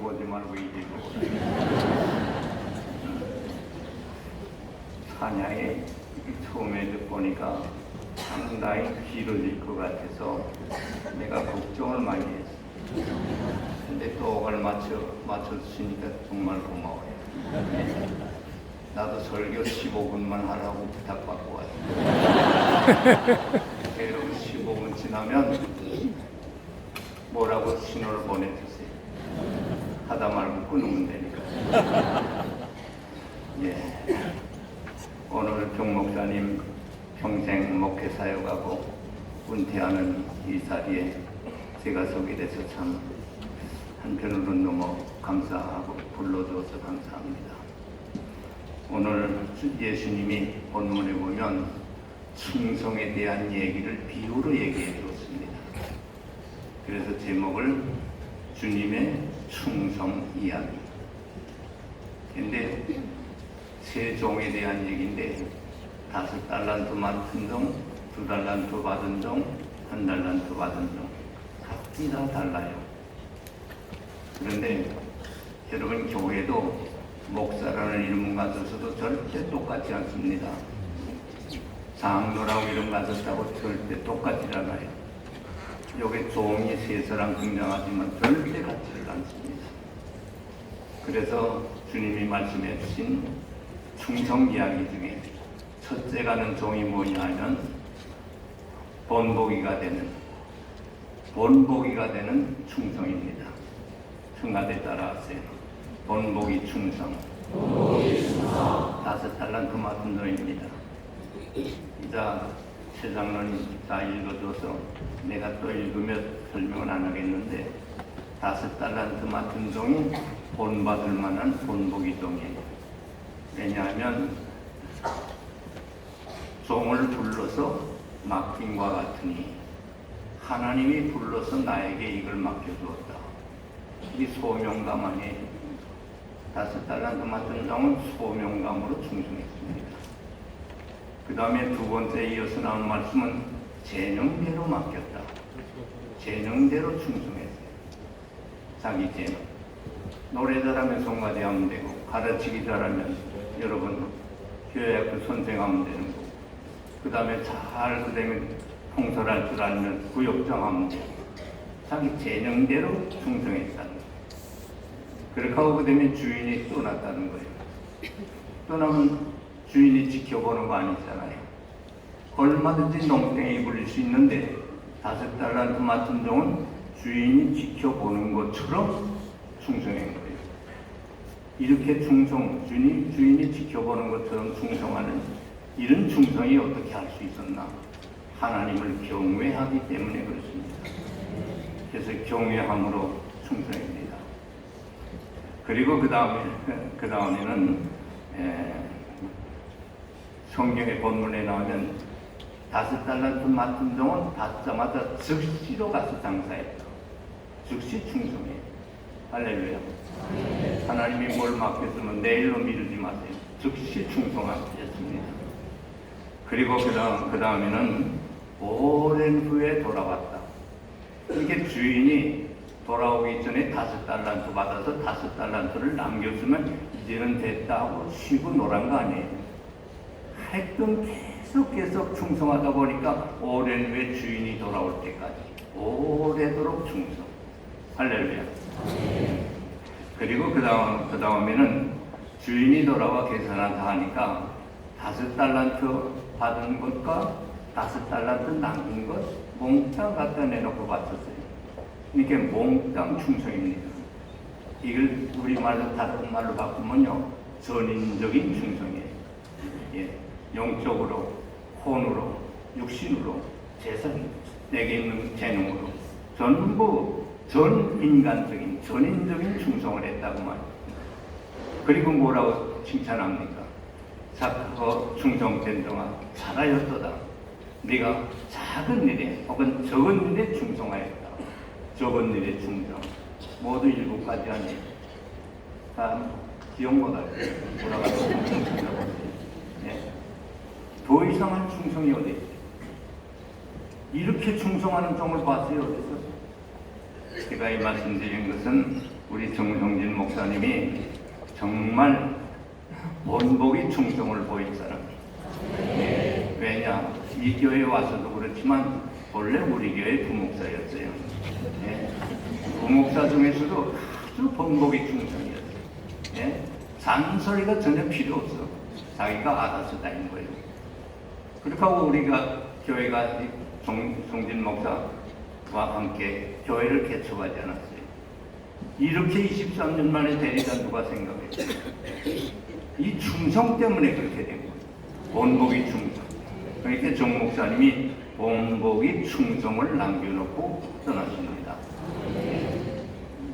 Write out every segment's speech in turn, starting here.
보지 말고 이기고 사냥에 처음에 보니까 상당히 길어질 것 같아서 내가 걱정을 많이 했어. 근데 또 그걸 맞춰주시니까 정말 고마워요. 나도 설교 15분만 하라고 부탁받고 왔어요. 여러분 15분 지나면 뭐라고 신호를 보내주세요. 하다 말고 끊으면 되니까. 예. 오늘 경 목사님 평생 목회 사역하고 은퇴하는 이 자리에 제가 서게 돼서 참 한편으로는 너무 감사하고 불러줘서 감사합니다. 오늘 예수님이 본문에 보면 충성에 대한 얘기를 비유로 얘기해 주었습니다. 그래서 제목을 주님의 충성 이야기. 근데 세 종에 대한 얘기인데 5달란트 맡은 종, 2달란트 받은 종, 1달란트 받은 종 각기 다 달라요. 그런데 여러분 교회도 목사라는 이름 가졌어도 절대 똑같지 않습니다. 장로라고 이름 가졌다고 절대 똑같지 않아요. 여기 종이 세 사람 등장하지만 절대 같지를 않습니다. 그래서 주님이 말씀해 주신 충성 이야기 중에 첫째 가는 종이 뭐냐 하면 본보기가 되는 충성입니다. 청가대 따라하세요. 본보기 충성. 5달란트 맡은 종입니다. 자, 최 장로님 다 읽어줘서 내가 또 읽으면 설명을 안 하겠는데 5달란트 맡은 종이 본받을 만한 본보기 종이에요. 왜냐하면 종을 불러서 맡김과 같으니 하나님이 불러서 나에게 이걸 맡겨주었다. 이 소명감 아니에요. 5달란트 맡은 종은 소명감으로 충성했습니다. 그 다음에 두 번째 이어서 나온 말씀은 재능대로 맡겼다. 재능대로 충성했어요. 자기 재능. 노래 잘하면 송가제하면 되고, 가르치기 잘하면 여러분 교회학교 선생하면 되는 거고, 그 다음에 그 다음에 통솔할 줄 알면 구역장 하면 되고, 자기 재능대로 충성했다는 거예요. 그렇게 하고 그 다음에 주인이 떠났다는 거예요. 떠나면 주인이 지켜보는 거 아니잖아요. 얼마든지 농땡이 굴릴 수 있는데 5달란트 맡은 종은 주인이 지켜보는 것처럼 충성한 거예요. 이렇게 주인이 지켜보는 것처럼 충성하는 이런 충성이 어떻게 할 수 있었나? 하나님을 경외하기 때문에 그렇습니다. 그래서 경외함으로 충성입니다. 그리고 그 다음에는 성경의 본문에 나오면 5달란트 맡은 종은 받자마자 즉시로 가서 장사했다. 즉시 충성해. 할렐루야. 하나님이 뭘 맡겼으면 내일로 미루지 마세요. 즉시 충성하셨습니다. 그리고 그 다음에는 오랜 후에 돌아왔다. 이게 주인이 돌아오기 전에 5달란트 받아서 5달란트를 남겼으면 이제는 됐다 하고 쉬고 노란 거 아니에요. 하여튼 계속 충성하다 보니까 오랜 후에 주인이 돌아올 때까지 오래도록 충성. 할렐루야. 그리고 그 다음에는 주인이 돌아와 계산한다 하니까 5달란트 받은 것과 5달란트 남긴 것 몽땅 갖다 내놓고 바쳤어요. 이게 몽땅 충성입니다. 이걸 우리말로 다른 말로 바꾸면요, 전인적인 충성이에요. 예. 영적으로, 혼으로, 육신으로, 재산, 내게 있는 재능으로 전부 전인간적인, 전인적인 충성을 했다고 말이에요. 그리고 뭐라고 칭찬합니까? 착하고 충성된 동안 잘하였도다. 네가 작은 일에 혹은 적은 일에 충성하였다. 적은 일에 충성. 모두 7가지 아니에요. 다 기억 못하고 돌아가서 충성하고 더 이상한 충성이 어디 있어요? 이렇게 충성하는 종을 봤어요, 어디서? 제가 이 말씀드린 것은 우리 정성진 목사님이 정말 본보기 충성을 보인 사람이에요. 왜냐? 이 교회에 와서도 그렇지만 원래 우리 교회 부목사였어요. 부목사 중에서도 아주 본보기 충성이었어요. 잔소리가 전혀 필요 없어. 자기가 알아서 다닌 거예요. 그렇게 하고 우리가 교회가 정진 목사와 함께 교회를 개척하지 않았어요. 이렇게 23년 만에 되니까 누가 생각했어요? 이 충성 때문에 그렇게 된 거예요. 본보기 충성. 그러니까 정 목사님이 본보기 충성을 남겨놓고 떠나십니다.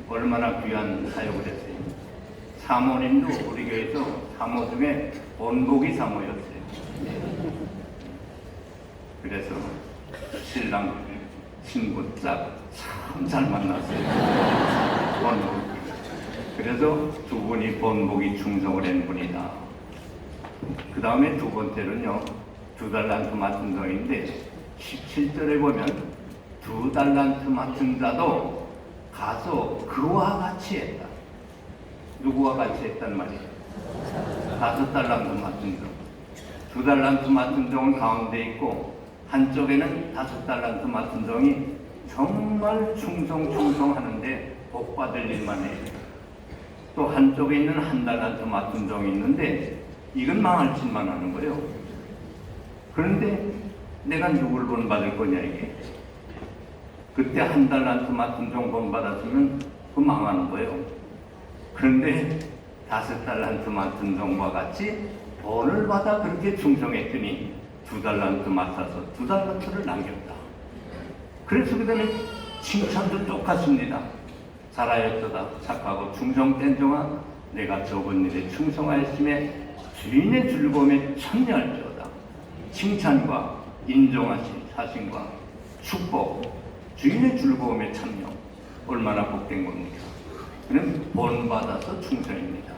얼마나 귀한 사역을 했어요. 사모님도 우리 교회에서 사모 중에 본보기 사모였어요. 그래서 신랑 친구 짝 참 잘 만났어요. 본보기. 그래서 두 분이 본보기 충성을 한 분이다. 그 다음에 두 번째는요, 2달란트 맡은 자인데 17절에 보면 2달란트 맡은 자도 가서 그와 같이 했다. 누구와 같이 했단 말이에요? 5달란트 맡은 종. 2달란트 맡은 종은 가운데 있고 한쪽에는 5달란트 맡은 종이 정말 충성하는데 복 받을 일만 해요. 또 한쪽에 있는 1달란트 맡은 종이 있는데 이건 망할 짓만 하는 거예요. 그런데 내가 누굴 본받을 거냐 이게. 그때 1달란트 맡은 종 본받았으면 그 망하는 거예요. 그런데 5달란트 맡은 종과 같이 본을 받아 그렇게 충성했더니 2달란트 맡아서 2달란트를 남겼다. 그래서 그 다음에 칭찬도 똑같습니다. 잘하였도다. 착하고 충성된 종아, 내가 적은 일에 충성하였음에 주인의 즐거움에 참여할지어다. 칭찬과 인정하신 사신과 축복, 주인의 즐거움에 참여, 얼마나 복된 겁니까? 그는 본받아서 충성입니다.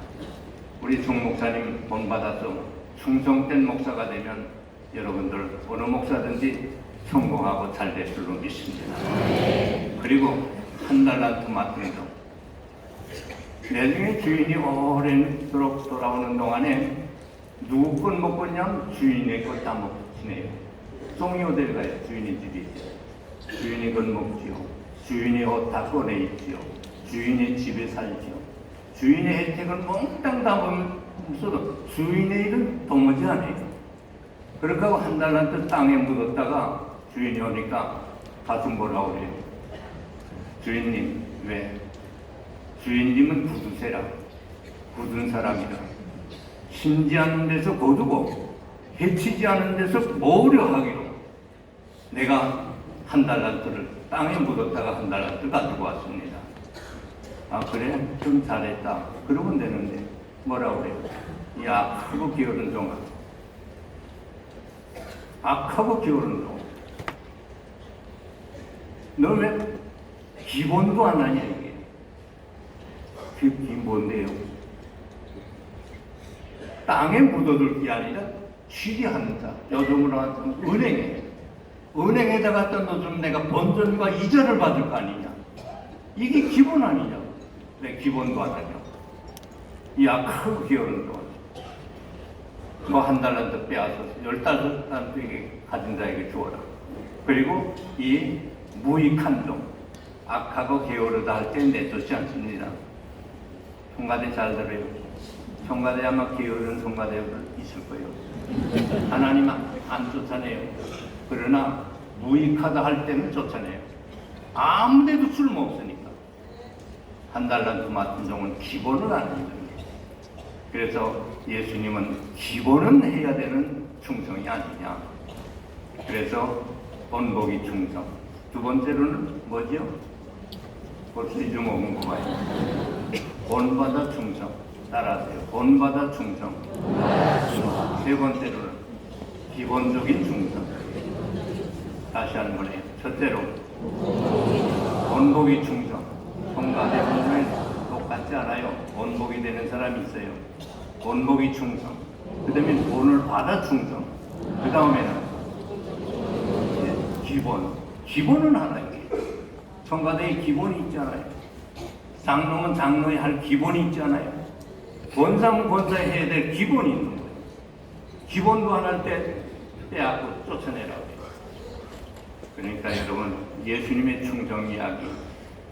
우리 정 목사님 본받아서 충성된 목사가 되면 여러분들 어느 목사든지 성공하고 잘 될 줄로 믿습니다. 그리고 1달란트 맡은 종. 나중에 주인이 오래도록 돌아오는 동안에 누구 건 먹고 그냥 주인의 것 다 먹고 지내요. 송이 어딜 가요? 주인의 집이 있어요. 주인이 건 먹지요. 주인의 옷 다 꺼내 입지요. 주인의 집에 살지요. 주인의 혜택은 몽땅 다 보면서도 주인의 일은 도무지 안 해요. 그렇게 하고 1달란트 땅에 묻었다가 주인이 오니까 가서 뭐라고 그래요? 주인님, 왜? 주인님은 굳으세라. 굳은 사람이라. 심지 않는 데서 거두고 해치지 않는 데서 모으려 하기로 내가 1달란트를 땅에 묻었다가 1달란트 가지고 왔습니다. 아 그래? 좀 잘했다. 그러면 되는데 뭐라고 그래요? 이 악하고 게으른 종아. 악하고 게으른 종. 너 왜 기본도 안 하냐 이게. 그게 뭔데요? 땅에 묻어둘 게 아니라 취리하는 자. 요즘으로 하면 은행에다가 넣어주면 내가 본전과 이자를 받을 거 아니냐. 이게 기본 아니냐. 왜 기본도 안 하냐. 이 악하고 게으른 종. 뭐 1달란트 빼앗아서 15달란트 가진 자에게 주어라. 그리고 이 무익한 종, 악하고 게으르다 할 때 내쫓지 않습니다. 성가대 잘 들어요. 성가대 아마 게으른 성가대들 있을 거예요. 하나님 안 쫓아내요. 그러나 무익하다 할 때는 쫓아내요. 아무데도 쓸모없으니까. 1달란트 맡은 종은 기본을 안 합니다. 그래서 예수님은 기본은 해야 되는 충성이 아니냐. 그래서 본보기 충성. 두 번째로는 뭐죠? 벌써 잊어먹은 거 봐요. 본받아 충성. 따라하세요. 본받아 충성. 세 번째로는 기본적인 충성. 다시 한 번에 첫째로 본보기 충성. 성가대 본보기 똑같지 않아요. 본보기 되는 사람이 있어요. 본보기 충성. 그 다음에 본을 받아 충성. 그 다음에는 기본. 기본은 하나예요. 성가대에 기본이 있잖아요. 장로는 장로의 할 기본이 있잖아요. 권사는 권사에 해야 될 기본이 있는 거예요. 기본도 안 할 때 빼앗고 쫓아내라고 해요. 그러니까 여러분, 예수님의 충성 이야기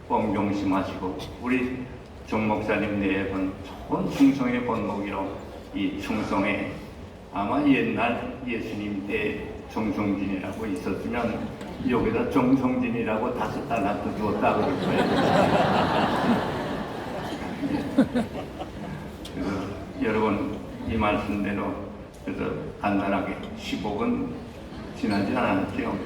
꼭 명심하시고, 우리 정 목사님 내분 좋은 충성의 본목이로 이 충성에 아마 옛날 예수님 때 정성진이라고 있었으면 여기다 정성진이라고 5달란트 주었다 그럴 거예요. 그래서 여러분 이 말씀대로 그래서 간단하게 10억은 지나지 않았죠.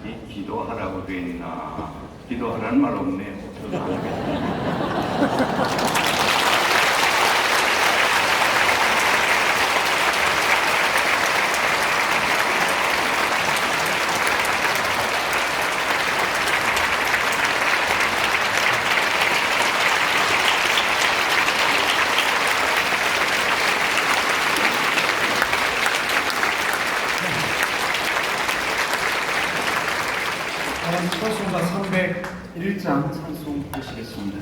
이 기도하라고 되어 있나? 기도하라는 말 없네요. 저도 안 하겠습니다. 찬송가 301장 찬송하시겠습니다.